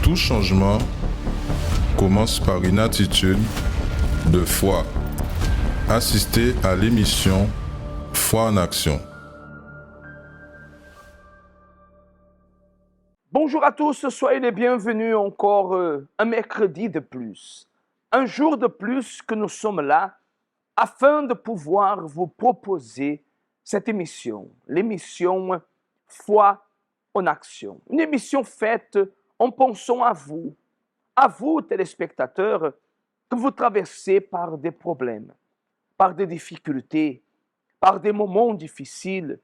Tout changement commence par une attitude de foi. Assistez à l'émission Foi en action. Bonjour à tous, soyez les bienvenus encore un mercredi de plus. Un jour de plus que nous sommes là afin de pouvoir vous proposer cette émission, l'émission Foi en action. Une émission faite en pensant à vous téléspectateurs, que vous traversez par des problèmes, par des difficultés, par des moments difficiles.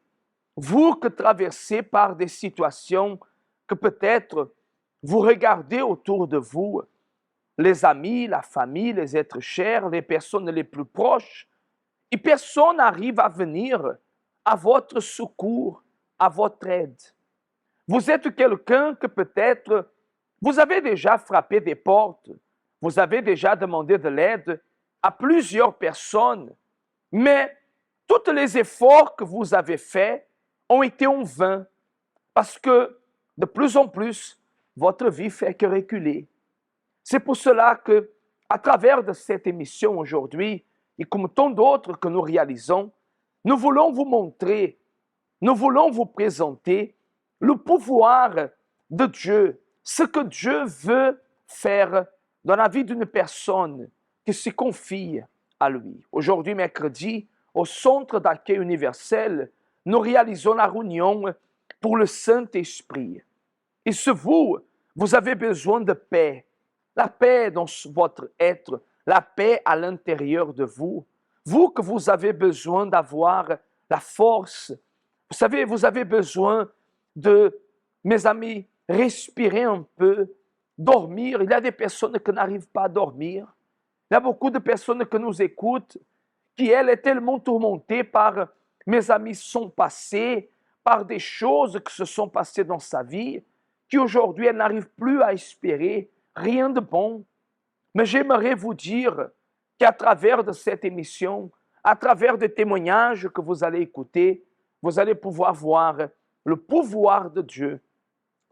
Vous que traversez par des situations que peut-être vous regardez autour de vous, les amis, la famille, les êtres chers, les personnes les plus proches, et personne n'arrive à venir à votre secours, à votre aide. Vous êtes quelqu'un que peut-être vous avez déjà frappé des portes, vous avez déjà demandé de l'aide à plusieurs personnes, mais tous les efforts que vous avez faits ont été en vain parce que de plus en plus, votre vie fait que reculer. C'est pour cela que, à travers de cette émission aujourd'hui, et comme tant d'autres que nous réalisons, nous voulons vous montrer, nous voulons vous présenter le pouvoir de Dieu, ce que Dieu veut faire dans la vie d'une personne qui se confie à lui. Aujourd'hui, mercredi, au Centre d'accueil universel, nous réalisons la réunion pour le Saint-Esprit. Et si vous avez besoin de paix, la paix dans votre être, la paix à l'intérieur de vous, vous que vous avez besoin d'avoir la force, vous savez, vous avez besoin de, mes amis, respirer un peu, dormir. Il y a des personnes qui n'arrivent pas à dormir. Il y a beaucoup de personnes qui nous écoutent, qui, elles, est tellement tourmentées par, mes amis, son passé, par des choses qui se sont passées dans sa vie, qu'aujourd'hui, elle n'arrive plus à espérer rien de bon. Mais j'aimerais vous dire qu'à travers de cette émission, à travers des témoignages que vous allez écouter, vous allez pouvoir voir le pouvoir de Dieu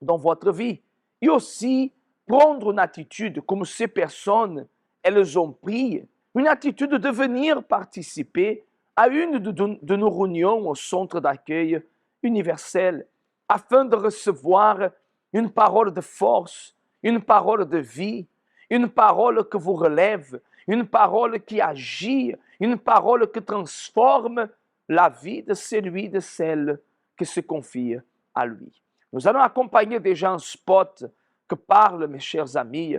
dans votre vie. Et aussi prendre une attitude comme ces personnes, elles ont pris, une attitude de venir participer à une de nos réunions au centre d'accueil universel, afin de recevoir une parole de force, une parole de vie, une parole qui vous relève, une parole qui agit, une parole qui transforme la vie de celui, de celle qui se confie à lui. Nous allons accompagner déjà un spot que parle, mes chers amis,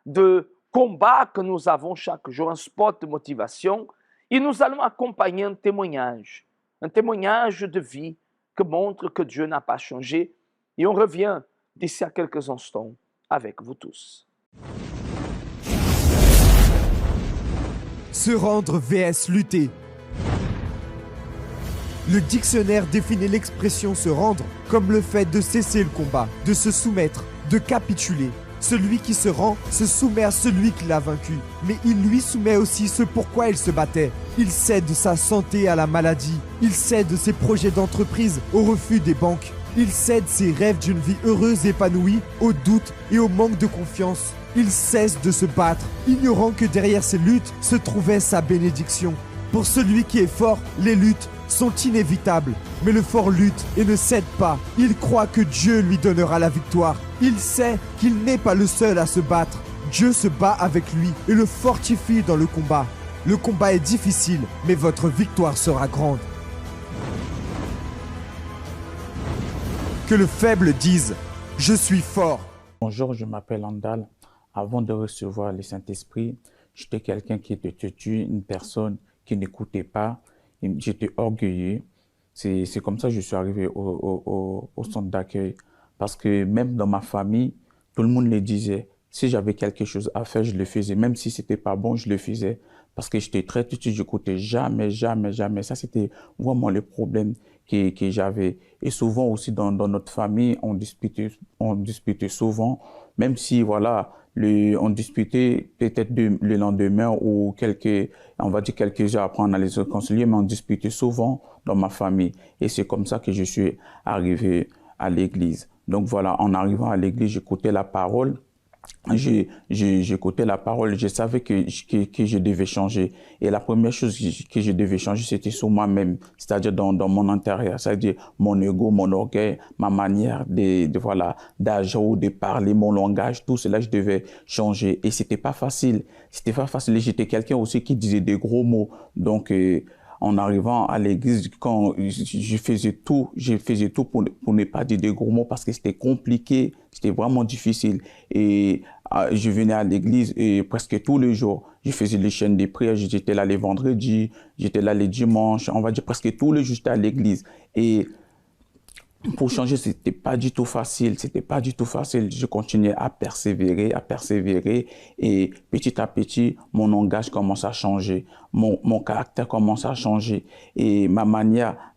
de combat que nous avons chaque jour, un spot de motivation, et nous allons accompagner un témoignage de vie qui montre que Dieu n'a pas changé, et on revient d'ici à quelques instants avec vous tous. Se rendre vs lutter. Le dictionnaire définit l'expression se rendre comme le fait de cesser le combat, de se soumettre, de capituler. Celui qui se rend se soumet à celui qui l'a vaincu, mais il lui soumet aussi ce pourquoi il se battait. Il cède sa santé à la maladie, il cède ses projets d'entreprise au refus des banques. Il cède ses rêves d'une vie heureuse et épanouie au doute et au manque de confiance. Il cesse de se battre, ignorant que derrière ces luttes se trouvait sa bénédiction. Pour celui qui est fort, les luttes sont inévitables. Mais le fort lutte et ne cède pas. Il croit que Dieu lui donnera la victoire. Il sait qu'il n'est pas le seul à se battre. Dieu se bat avec lui et le fortifie dans le combat. Le combat est difficile, mais votre victoire sera grande. Que le faible dise « Je suis fort ». Bonjour, je m'appelle Andal. Avant de recevoir le Saint-Esprit, j'étais quelqu'un qui était têtu, une personne qui n'écoutait pas. J'étais orgueilleux. C'est comme ça que je suis arrivé au centre d'accueil. Parce que même dans ma famille, tout le monde le disait. Si j'avais quelque chose à faire, je le faisais. Même si c'était pas bon, je le faisais. Parce que j'étais très têtu, je n'écoutais jamais. Ça, c'était vraiment le problème que j'avais. Et souvent aussi dans notre famille, on disputait souvent. Même si, voilà, on disputait peut-être le lendemain ou on va dire quelques heures après on allait se réconcilier, mais on disputait souvent dans ma famille. Et c'est comme ça que je suis arrivé à l'église. Donc voilà, en arrivant à l'église, j'écoutais la parole j'écoutais la parole, je savais que je devais changer. Et la première chose que je devais changer, c'était sur moi-même, c'est-à-dire dans mon intérieur, c'est-à-dire mon ego, mon orgueil, ma manière voilà, d'agir ou de parler, mon langage, tout cela, je devais changer. Et c'était pas facile. C'était pas facile. Et j'étais quelqu'un aussi qui disait des gros mots. Donc, en arrivant à l'église, quand je faisais tout pour ne pas dire des gros mots parce que c'était compliqué, c'était vraiment difficile. Et je venais à l'église et presque tous les jours, je faisais les chaînes de prières, j'étais là les vendredis, j'étais là les dimanches, on va dire presque tous les jours, j'étais à l'église. Et pour changer, c'était pas du tout facile, c'était pas du tout facile. Je continuais à persévérer, et petit à petit, mon langage commence à changer, mon caractère commence à changer et même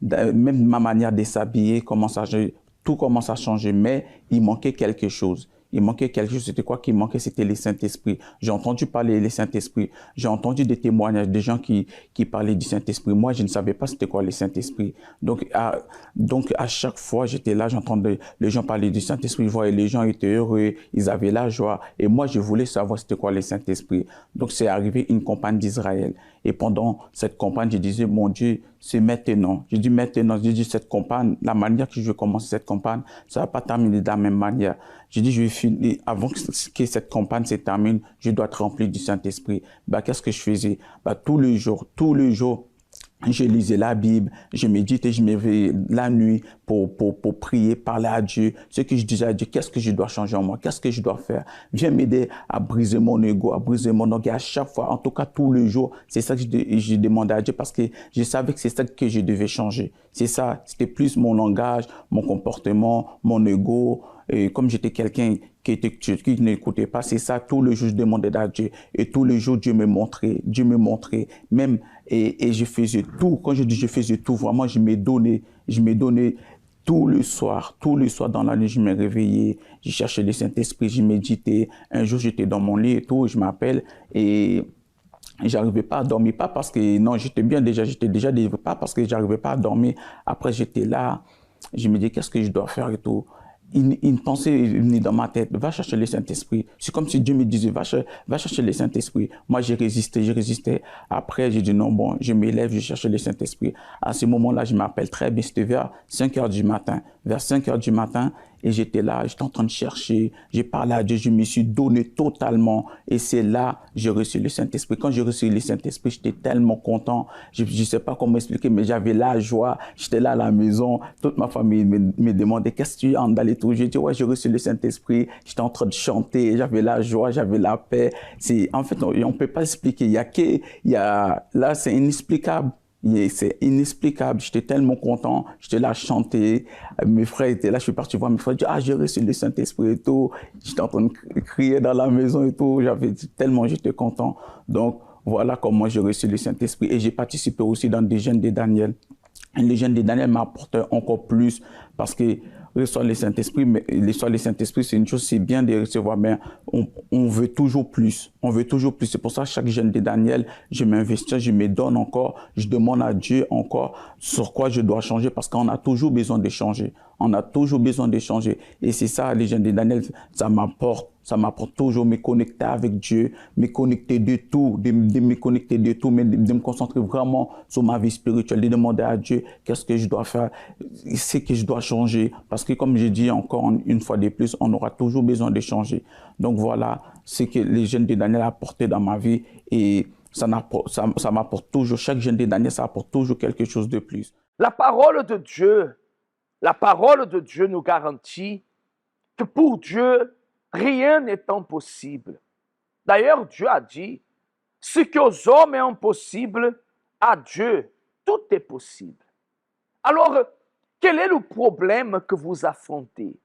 ma manière de s'habiller commence à changer. Tout commence à changer, mais il manquait quelque chose. Il manquait quelque chose. C'était quoi qui manquait? C'était le Saint-Esprit. J'ai entendu parler du Saint-Esprit. J'ai entendu des témoignages des gens qui parlaient du Saint-Esprit. Moi, je ne savais pas c'était quoi le Saint-Esprit. Donc, à chaque fois, j'étais là, j'entendais les gens parler du Saint-Esprit. Je voyais les gens étaient heureux, ils avaient la joie. Et moi, je voulais savoir c'était quoi le Saint-Esprit. Donc, c'est arrivé une campagne d'Israël. Et pendant cette campagne, je disais, mon Dieu, c'est maintenant. Je dis maintenant, je dis cette campagne, la manière que je vais commencer cette campagne, ça va pas terminer de la même manière. Je dis, je vais finir, avant que cette campagne se termine, je dois être rempli du Saint-Esprit. Qu'est-ce que je faisais? Tous les jours, je lisais la Bible, je méditais, je me réveillais la nuit pour prier, parler à Dieu. Ce que je disais à Dieu, qu'est-ce que je dois changer en moi? Qu'est-ce que je dois faire? Viens m'aider à briser mon ego, à briser mon orgueil. À chaque fois, en tout cas tous les jours, c'est ça que je demandais à Dieu parce que je savais que c'est ça que je devais changer. C'est ça, c'était plus mon langage, mon comportement, mon ego. Et comme j'étais quelqu'un qui n'écoutait pas, c'est ça, tous les jours je demandais à Dieu. Et tous les jours, Dieu me montrait, même, et je faisais tout. Quand je dis je faisais tout, vraiment, je me donnais tout le soir dans la nuit, je me réveillais, je cherchais le Saint-Esprit, je méditais. Un jour, j'étais dans mon lit et tout, je m'appelle et j'arrivais pas à dormir, pas parce que, non, j'étais déjà, pas parce que j'arrivais pas à dormir. Après, j'étais là, je me dis, qu'est-ce que je dois faire et tout. Une pensée est venue dans ma tête, va chercher le Saint-Esprit. C'est comme si Dieu me disait, va chercher le Saint-Esprit. Moi, j'ai résisté. Après, j'ai dit non, bon, je m'élève, je cherche le Saint-Esprit. À ce moment-là, je m'appelle très bien, c'était vers 5 heures du matin. Vers 5 heures du matin, et j'étais là, j'étais en train de chercher, j'ai parlé à Dieu, je me suis donné totalement. Et c'est là que j'ai reçu le Saint-Esprit. Quand j'ai reçu le Saint-Esprit, j'étais tellement content. Je ne sais pas comment expliquer, mais j'avais la joie. J'étais là à la maison. Toute ma famille me demandait, qu'est-ce que tu en d'aller tout? J'ai dit, ouais, j'ai reçu le Saint-Esprit. J'étais en train de chanter. J'avais la joie, j'avais la paix. En fait, on ne peut pas expliquer. Là, c'est inexplicable. C'est inexplicable. J'étais tellement content. J'étais là à chanter. Mes frères étaient là. Je suis parti voir mes frères. Je dis, j'ai reçu le Saint-Esprit et tout. J'étais en train de crier dans la maison et tout. J'étais content. Donc, voilà comment j'ai reçu le Saint-Esprit. Et j'ai participé aussi dans des jeûnes de Daniel. Et les jeûnes de Daniel m'apportent encore plus parce que recevoir le Saint-Esprit, mais recevoir le Saint-Esprit, c'est une chose, c'est bien de recevoir, mais on veut toujours plus. On veut toujours plus. C'est pour ça, chaque jeûne de Daniel, je m'investis, je me donne encore, je demande à Dieu encore sur quoi je dois changer parce qu'on a toujours besoin de changer. On a toujours besoin de changer. Et c'est ça, les jeûnes de Daniel, ça m'apporte toujours me connecter avec Dieu, me connecter de tout, de me connecter de tout, mais de me concentrer vraiment sur ma vie spirituelle, de demander à Dieu qu'est-ce que je dois faire, ce que je dois changer. Parce que comme je dis encore une fois de plus, on aura toujours besoin de changer. Donc voilà ce que les jeûnes de Daniel apportaient dans ma vie et ça m'apporte toujours, chaque jeûne de Daniel, ça apporte toujours quelque chose de plus. La parole de Dieu nous garantit que pour Dieu, rien n'est impossible. D'ailleurs, Dieu a dit, ce qu'aux hommes est impossible, à Dieu, tout est possible. Alors, quel est le problème que vous affrontez?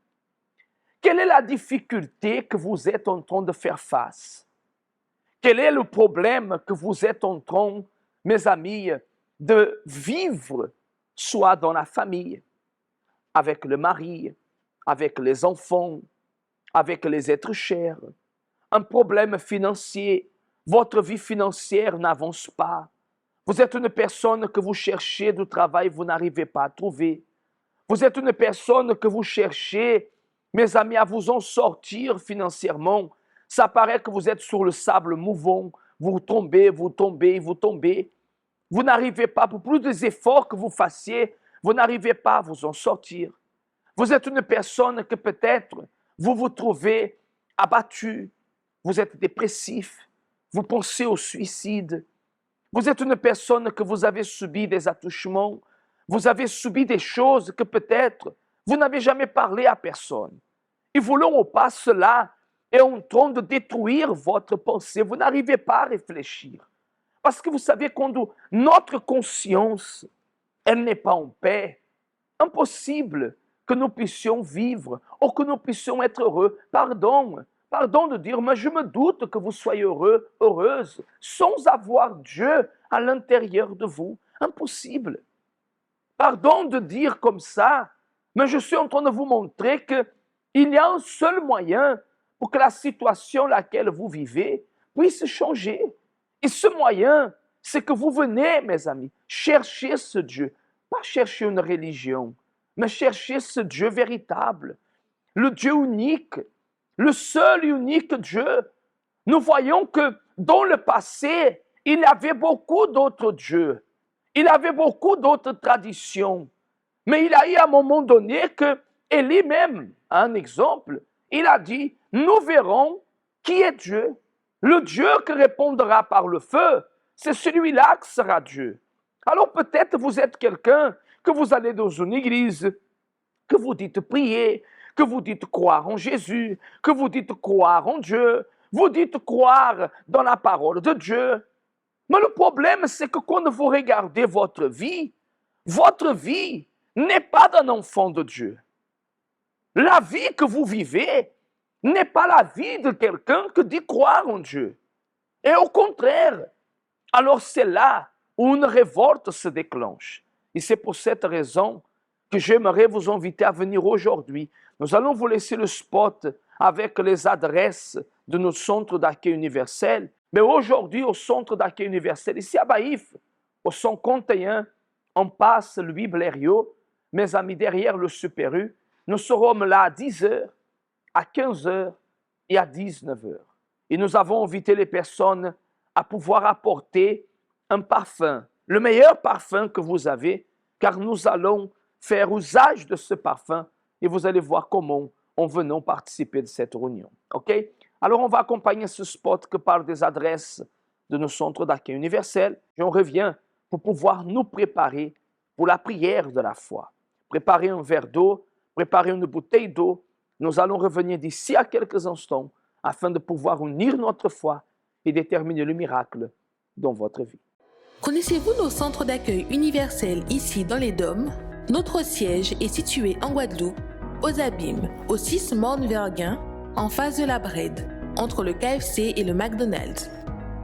Quelle est la difficulté que vous êtes en train de faire face? Quel est le problème que vous êtes en train, mes amis, de vivre, soit dans la famille, avec le mari, avec les enfants, avec les êtres chers, un problème financier, votre vie financière n'avance pas. Vous êtes une personne que vous cherchez du travail, vous n'arrivez pas à trouver. Vous êtes une personne que vous cherchez, mes amis, à vous en sortir financièrement, Ça paraît que vous êtes sur le sable mouvant. Vous tombez, vous tombez, vous tombez. Vous n'arrivez pas, pour plus des efforts que vous fassiez, vous n'arrivez pas à vous en sortir. Vous êtes une personne que peut-être vous vous trouvez abattu. Vous êtes dépressif. Vous pensez au suicide. Vous êtes une personne que vous avez subi des attouchements. Vous avez subi des choses que peut-être vous n'avez jamais parlé à personne. Et voulons ou pas, cela est en train de détruire votre pensée. Vous n'arrivez pas à réfléchir. Parce que vous savez, quand notre conscience, elle n'est pas en paix, impossible que nous puissions vivre ou que nous puissions être heureux. Pardon de dire, mais je me doute que vous soyez heureux, heureuse, sans avoir Dieu à l'intérieur de vous. Impossible. Pardon de dire comme ça, mais je suis en train de vous montrer qu'il y a un seul moyen pour que la situation dans laquelle vous vivez puisse changer. Et ce moyen, c'est que vous venez, mes amis, chercher ce Dieu. Pas chercher une religion, mais chercher ce Dieu véritable, le Dieu unique, le seul et unique Dieu. Nous voyons que dans le passé, il y avait beaucoup d'autres dieux. Il y avait beaucoup d'autres traditions. Mais il a eu à un moment donné que Élie même, un exemple, il a dit, nous verrons qui est Dieu. Le Dieu qui répondra par le feu, c'est celui-là qui sera Dieu. Alors peut-être vous êtes quelqu'un que vous allez dans une église, que vous dites prier, que vous dites croire en Jésus, que vous dites croire en Dieu, vous dites croire dans la parole de Dieu. Mais le problème, c'est que quand vous regardez votre vie n'est pas d'un enfant de Dieu. La vie que vous vivez n'est pas la vie de quelqu'un qui dit croire en Dieu. Et au contraire, alors c'est là où une révolte se déclenche. Et c'est pour cette raison que j'aimerais vous inviter à venir aujourd'hui. Nous allons vous laisser le spot avec les adresses de nos centres d'accueil universel. Mais aujourd'hui, au centre d'accueil universel, ici à Baïf, au 151, on passe Louis Blériot, mes amis, derrière le Super U. Nous serons là à 10h, à 15h et à 19h. Et nous avons invité les personnes à pouvoir apporter un parfum, le meilleur parfum que vous avez, car nous allons faire usage de ce parfum et vous allez voir comment on venons participer de cette réunion. OK? Alors, on va accompagner ce spot que par des adresses de nos centres d'accueil universel. Et on revient pour pouvoir nous préparer pour la prière de la foi. Préparer un verre d'eau, préparer une bouteille d'eau. Nous allons revenir d'ici à quelques instants afin de pouvoir unir notre foi et déterminer le miracle dans votre vie. Connaissez-vous nos centres d'accueil universels ici dans les Dômes? Notre siège est situé en Guadeloupe, aux Abîmes, au 6 Morne-Verguin, en face de la Brède, entre le KFC et le McDonald's.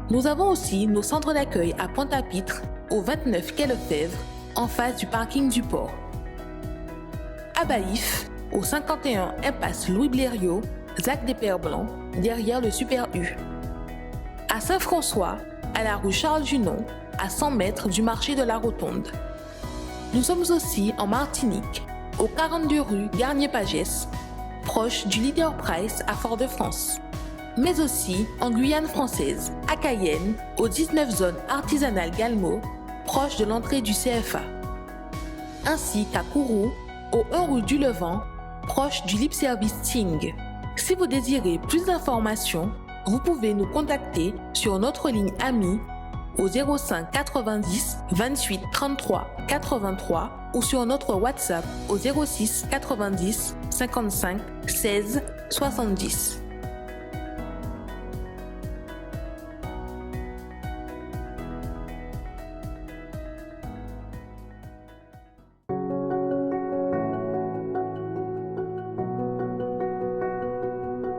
Nous avons aussi nos centres d'accueil à Pointe-à-Pitre, au 29 quai Lefebvre, en face du parking du port. À Baïf, au 51 impasse Louis Blériot, Zac des Pères Blancs, derrière le Super U. À Saint-François, à la rue Charles Junon, à 100 mètres du marché de la Rotonde. Nous sommes aussi en Martinique, au 42 rue Garnier-Pagès, proche du Leader Price à Fort-de-France. Mais aussi en Guyane française, à Cayenne, au 19 zone artisanale Galmo, proche de l'entrée du CFA. Ainsi qu'à Kourou, au 1 rue du Levant, proche du Lip Service Ting. Si vous désirez plus d'informations, vous pouvez nous contacter sur notre ligne AMI au 05 90 28 33 83 ou sur notre WhatsApp au 06 90 55 16 70.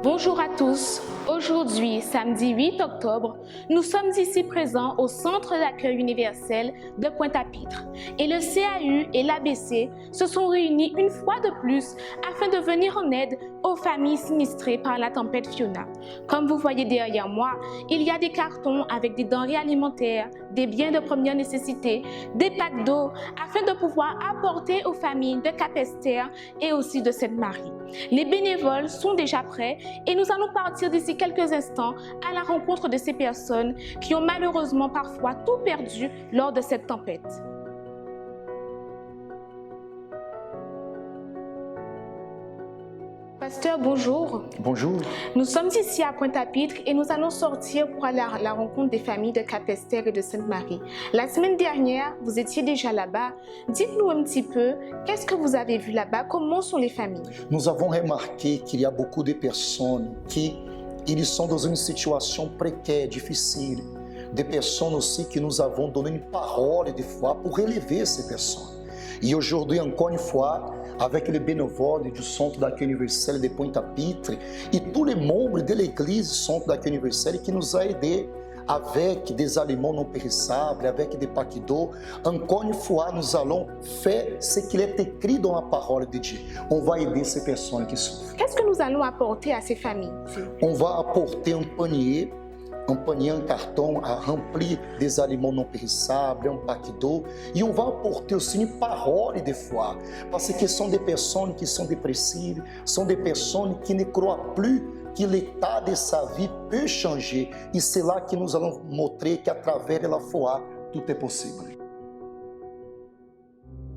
Bonjour à tous. Aujourd'hui, samedi 8 octobre, nous sommes ici présents au Centre d'accueil universel de Pointe-à-Pitre et le CAU et l'ABC se sont réunis une fois de plus afin de venir en aide aux familles sinistrées par la tempête Fiona. Comme vous voyez derrière moi, il y a des cartons avec des denrées alimentaires, des biens de première nécessité, des packs d'eau afin de pouvoir apporter aux familles de Cap-Esther et aussi de Sainte-Marie. Les bénévoles sont déjà prêts et nous nous allons partir d'ici quelques instants à la rencontre de ces personnes qui ont malheureusement parfois tout perdu lors de cette tempête. Pasteur, bonjour. Bonjour. Nous sommes ici à Pointe-à-Pitre et nous allons sortir pour aller à la rencontre des familles de Cap-Esther et de Sainte-Marie. La semaine dernière, vous étiez déjà là-bas. Dites-nous un petit peu, qu'est-ce que vous avez vu là-bas? Comment sont les familles? Nous avons remarqué qu'il y a beaucoup de personnes qui ils sont dans une situation précaire, difficile. Des personnes aussi que nous avons donné une parole de foi pour relever ces personnes. Et aujourd'hui, encore une fois, avec les bénévoles du Centre d'accueil universel de Pointe-à-Pitre et tous les membres de l'église Centre d'accueil universel qui nous a aidés avec des aliments non périssables, avec des paquets d'eau. Encore une fois, nous allons faire ce qu'il est écrit dans la parole de Dieu. On va aider ces personnes qui souffrent. Qu'est-ce que nous allons apporter à ces familles? On va apporter un panier, en carton à remplir des aliments non périssables, un paquet d'eau. Et on va apporter aussi une parole de foi. Parce que são des personnes qui sont dépressives, sont des personnes qui ne croient plus que l'état de sa vie peut changer. Et c'est là que nous allons montrer qu'à travers la foi, tout est possible.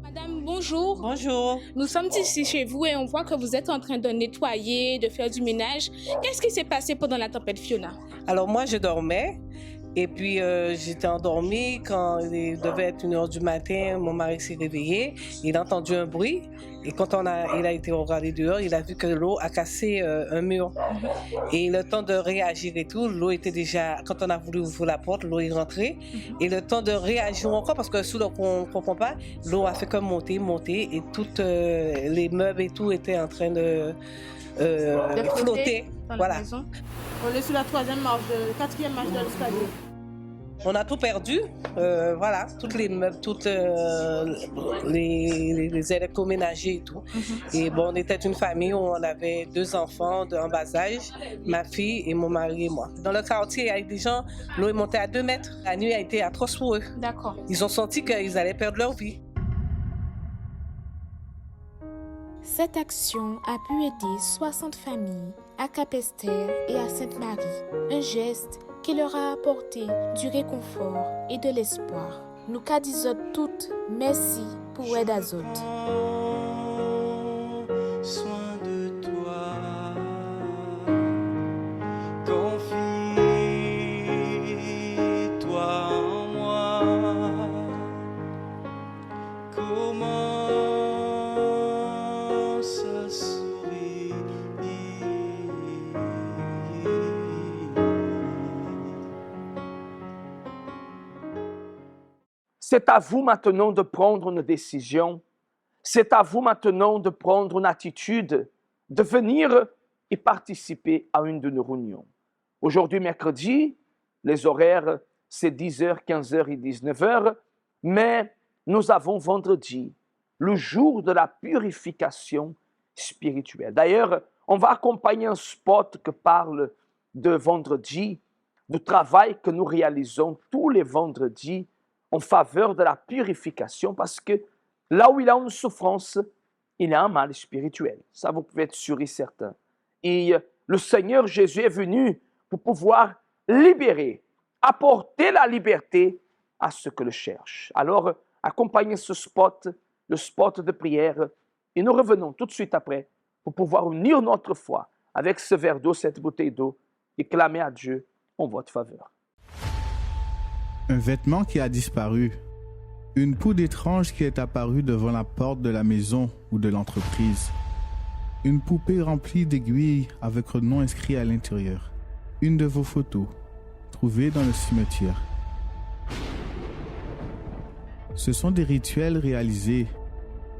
Madame, bonjour. Bonjour. Nous sommes ici chez vous et on voit que vous êtes en train de nettoyer, de faire du ménage. Qu'est-ce qui s'est passé pendant la tempête Fiona? Alors moi, je dormais et puis j'étais endormie. Quand il devait être 1h du matin, mon mari s'est réveillé. Il a entendu un bruit et quand il a été regardé dehors, il a vu que l'eau a cassé un mur. Et le temps de réagir et tout, l'eau était déjà... Quand on a voulu ouvrir la porte, l'eau est rentrée. Et le temps de réagir encore, parce que sous l'eau, on ne comprend pas, l'eau a fait comme monter et toutes les meubles et tout étaient en train de flotter. Voilà. On est sur la 4e marche de l'escalier. On a tout perdu, voilà, toutes les meubles, toutes les électroménagers et tout. Et bon, on était une famille où on avait 2 enfants en bas âge, ma fille et mon mari et moi. Dans le quartier, il y a des gens, l'eau est montée à 2 mètres. La nuit a été atroce pour eux. D'accord. Ils ont senti qu'ils allaient perdre leur vie. Cette action a pu aider 60 familles à Cap-Esther et à Sainte-Marie. Un geste qui leur a apporté du réconfort et de l'espoir. Nous disons toutes merci pour l'aide à Zot. Soin de toi, confie-toi en moi. Commence à sourire. C'est à vous maintenant de prendre une décision. C'est à vous maintenant de prendre une attitude, de venir et participer à une de nos réunions. Aujourd'hui, mercredi, les horaires, c'est 10h, 15h et 19h, mais nous avons vendredi, le jour de la purification spirituelle. D'ailleurs, on va accompagner un spot qui parle de vendredi, du travail que nous réalisons tous les vendredis en faveur de la purification, parce que là où il y a une souffrance, il y a un mal spirituel. Ça, vous pouvez être sûr et certain. Et le Seigneur Jésus est venu pour pouvoir libérer, apporter la liberté à ceux qui le cherchent. Alors, accompagnez ce spot, le spot de prière, et nous revenons tout de suite après pour pouvoir unir notre foi avec ce verre d'eau, cette bouteille d'eau, et clamer à Dieu en votre faveur. Un vêtement qui a disparu. Une poudre étrange qui est apparue devant la porte de la maison ou de l'entreprise. Une poupée remplie d'aiguilles avec un nom inscrit à l'intérieur. Une de vos photos, trouvée dans le cimetière. Ce sont des rituels réalisés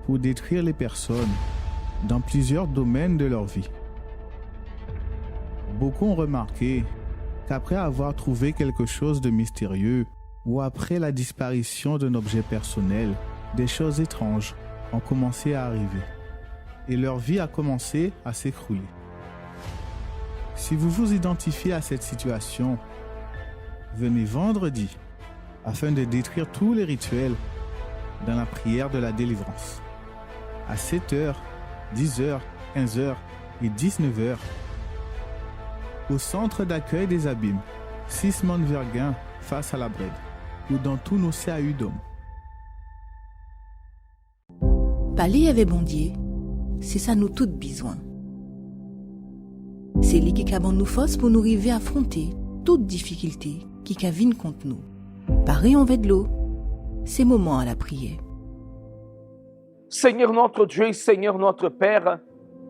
pour détruire les personnes dans plusieurs domaines de leur vie. Beaucoup ont remarqué qu'après avoir trouvé quelque chose de mystérieux ou après la disparition d'un objet personnel, des choses étranges ont commencé à arriver et leur vie a commencé à s'écrouler. Si vous vous identifiez à cette situation, venez vendredi afin de détruire tous les rituels dans la prière de la délivrance. À 7h, 10h, 15h et 19h, au centre d'accueil des Abîmes, 6 Verguin, face à la Brède, ou dans tous nos CAU d'hommes. Parler avec Bondier, c'est ça nous toutes besoin. C'est lui qui a nous force pour nous arriver à affronter toute difficulté qui cavine contre nous. Pareil en de l'eau, c'est moment à la prière. Seigneur notre Dieu et Seigneur notre Père,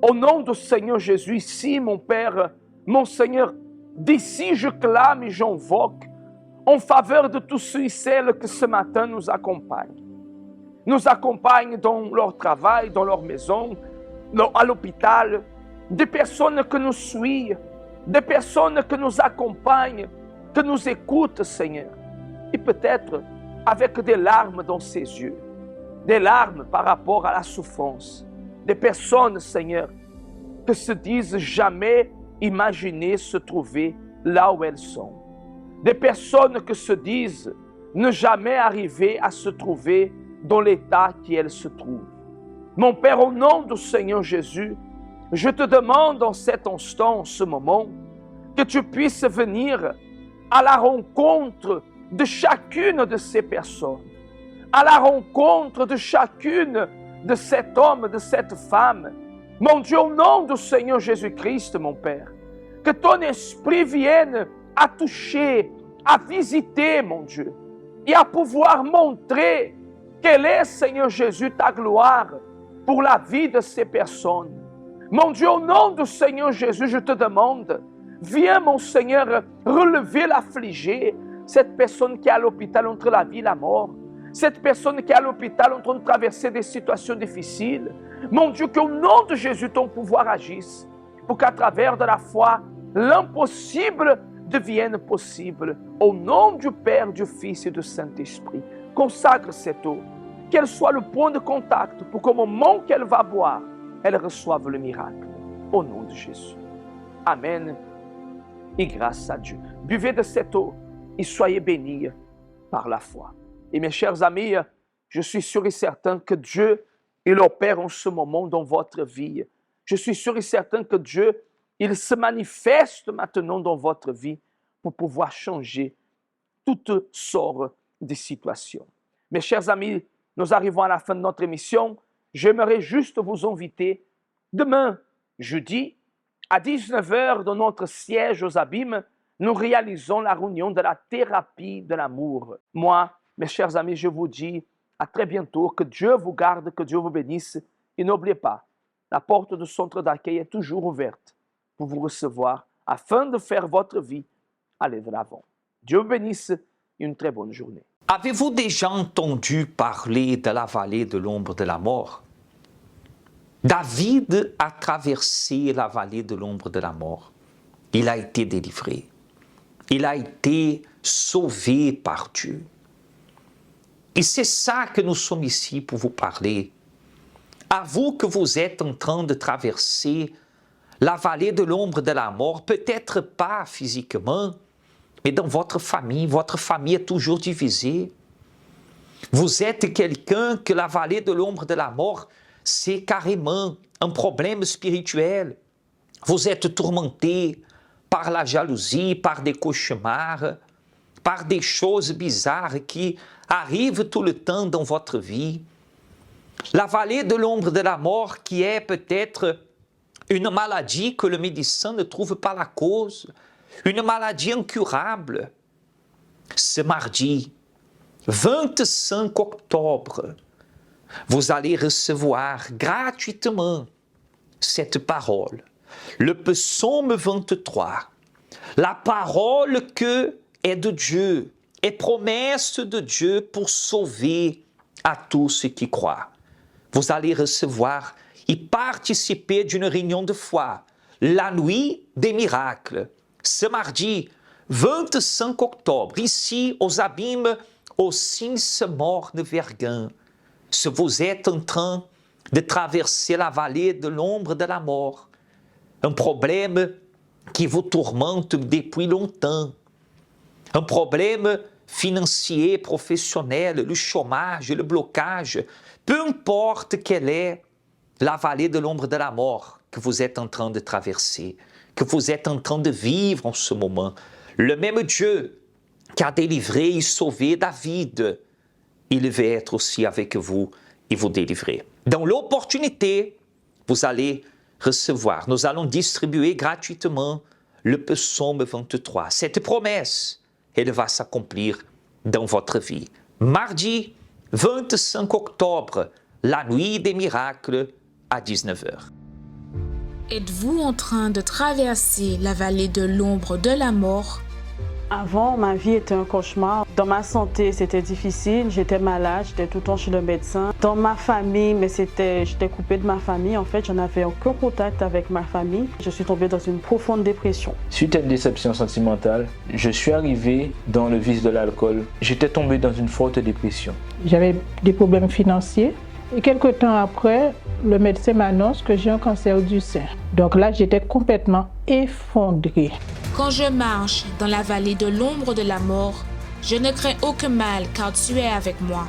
au nom du Seigneur Jésus, ici, mon Père, mon Seigneur, d'ici je clame et j'invoque en faveur de tous ceux et celles qui ce matin nous accompagnent. Nous accompagnent dans leur travail, dans leur maison, à l'hôpital, des personnes que nous suivent, des personnes que nous accompagnent, que nous écoutent, Seigneur. Et peut-être avec des larmes dans ses yeux, des larmes par rapport à la souffrance. Des personnes, Seigneur, qui se disent jamais imaginer se trouver là où elles sont. Des personnes qui se disent ne jamais arriver à se trouver dans l'état qui elles se trouvent. Mon Père, au nom du Seigneur Jésus, je te demande en cet instant, en ce moment, que tu puisses venir à la rencontre de chacune de ces personnes, à la rencontre de chacune de cet homme, de cette femme. Mon Dieu, au nom du Seigneur Jésus-Christ, mon Père, que ton esprit vienne à toucher, à visiter, mon Dieu, et à pouvoir montrer quelle est, Seigneur Jésus, ta gloire pour la vie de ces personnes. Mon Dieu, au nom du Seigneur Jésus, je te demande, viens, mon Seigneur, relever l'affligé, cette personne qui est à l'hôpital entre la vie et la mort, cette personne qui est à l'hôpital en train de traverser des situations difficiles. Mon Dieu, qu'au nom de Jésus, ton pouvoir agisse, pour qu'à travers de la foi, l'impossible devienne possible. Au nom du Père, du Fils et du Saint-Esprit, consacre cette eau, qu'elle soit le point de contact pour qu'au moment qu'elle va boire, elle reçoive le miracle. Au nom de Jésus. Amen. Et grâce à Dieu. Buvez de cette eau et soyez bénis par la foi. Et mes chers amis, je suis sûr et certain que Dieu, il opère en ce moment dans votre vie. Je suis sûr et certain que Dieu, il se manifeste maintenant dans votre vie pour pouvoir changer toutes sortes de situations. Mes chers amis, nous arrivons à la fin de notre émission. J'aimerais juste vous inviter demain, jeudi, à 19h, dans notre siège aux Abîmes, nous réalisons la réunion de la thérapie de l'amour. Moi, mes chers amis, je vous dis à très bientôt, que Dieu vous garde, que Dieu vous bénisse. Et n'oubliez pas, la porte du centre d'accueil est toujours ouverte pour vous recevoir afin de faire votre vie aller de l'avant. Dieu vous bénisse et une très bonne journée. Avez-vous déjà entendu parler de la vallée de l'ombre de la mort? David a traversé la vallée de l'ombre de la mort. Il a été délivré. Il a été sauvé par Dieu. Et c'est ça que nous sommes ici pour vous parler. À vous que vous êtes en train de traverser la vallée de l'ombre de la mort, peut-être pas physiquement, mais dans votre famille est toujours divisée. Vous êtes quelqu'un que la vallée de l'ombre de la mort, c'est carrément un problème spirituel. Vous êtes tourmenté par la jalousie, par des cauchemars, par des choses bizarres qui arrivent tout le temps dans votre vie. La vallée de l'ombre de la mort qui est peut-être une maladie que le médecin ne trouve pas la cause, une maladie incurable. Ce mardi, 25 octobre, vous allez recevoir gratuitement cette parole, le psaume 23, la parole que est de Dieu, est promesse de Dieu pour sauver à tous ceux qui croient. Vous allez recevoir et participer d'une réunion de foi, la nuit des miracles, ce mardi 25 octobre, ici aux Abîmes, au 6 Verguin. Si vous êtes en train de traverser la vallée de l'ombre de la mort, un problème qui vous tourmente depuis longtemps, un problème financier, professionnel, le chômage, le blocage, peu importe quelle est la vallée de l'ombre de la mort que vous êtes en train de traverser, que vous êtes en train de vivre en ce moment. Le même Dieu qui a délivré et sauvé David, il veut être aussi avec vous et vous délivrer. Dans l'opportunité, vous allez recevoir, nous allons distribuer gratuitement le psaume 23. Cette promesse, elle va s'accomplir dans votre vie. Mardi 25 octobre, la nuit des miracles à 19h. Êtes-vous en train de traverser la vallée de l'ombre de la mort? Avant, ma vie était un cauchemar. Dans ma santé, c'était difficile. J'étais malade, j'étais tout le temps chez le médecin. Dans ma famille, j'étais coupée de ma famille. En fait, je n'avais aucun contact avec ma famille. Je suis tombée dans une profonde dépression. Suite à une déception sentimentale, je suis arrivé dans le vice de l'alcool. J'étais tombé dans une forte dépression. J'avais des problèmes financiers. Et quelques temps après, le médecin m'annonce que j'ai un cancer du sein. Donc là, j'étais complètement effondrée. Quand je marche dans la vallée de l'ombre de la mort, je ne crains aucun mal car tu es avec moi.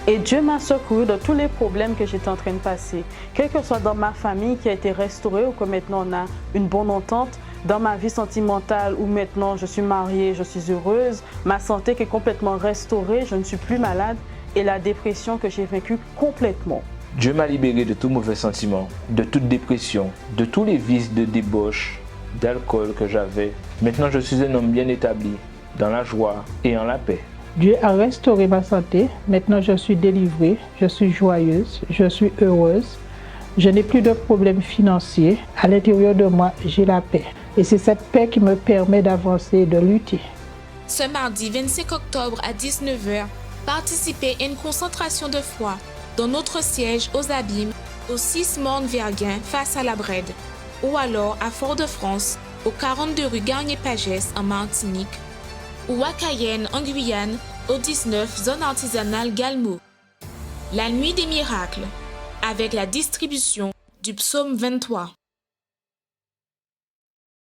Et Dieu m'a secouru de tous les problèmes que j'étais en train de passer. Quel que soit dans ma famille qui a été restaurée ou que maintenant on a une bonne entente, dans ma vie sentimentale où maintenant je suis mariée, je suis heureuse, ma santé qui est complètement restaurée, je ne suis plus malade et la dépression que j'ai vaincue complètement. Dieu m'a libéré de tout mauvais sentiment, de toute dépression, de tous les vices de débauche, d'alcool que j'avais. Maintenant, je suis un homme bien établi, dans la joie et en la paix. Dieu a restauré ma santé. Maintenant, je suis délivrée, je suis joyeuse, je suis heureuse. Je n'ai plus de problèmes financiers. À l'intérieur de moi, j'ai la paix. Et c'est cette paix qui me permet d'avancer et de lutter. Ce mardi 25 octobre à 19h, participez à une concentration de foi dans notre siège aux Abîmes, au 6 Morne-Verguin face à la Brède, ou alors à Fort-de-France, au 42 rue Garnier-Pagès en Martinique, ou à Cayenne en Guyane, au 19 zone artisanale Galmo. La nuit des miracles, avec la distribution du psaume 23.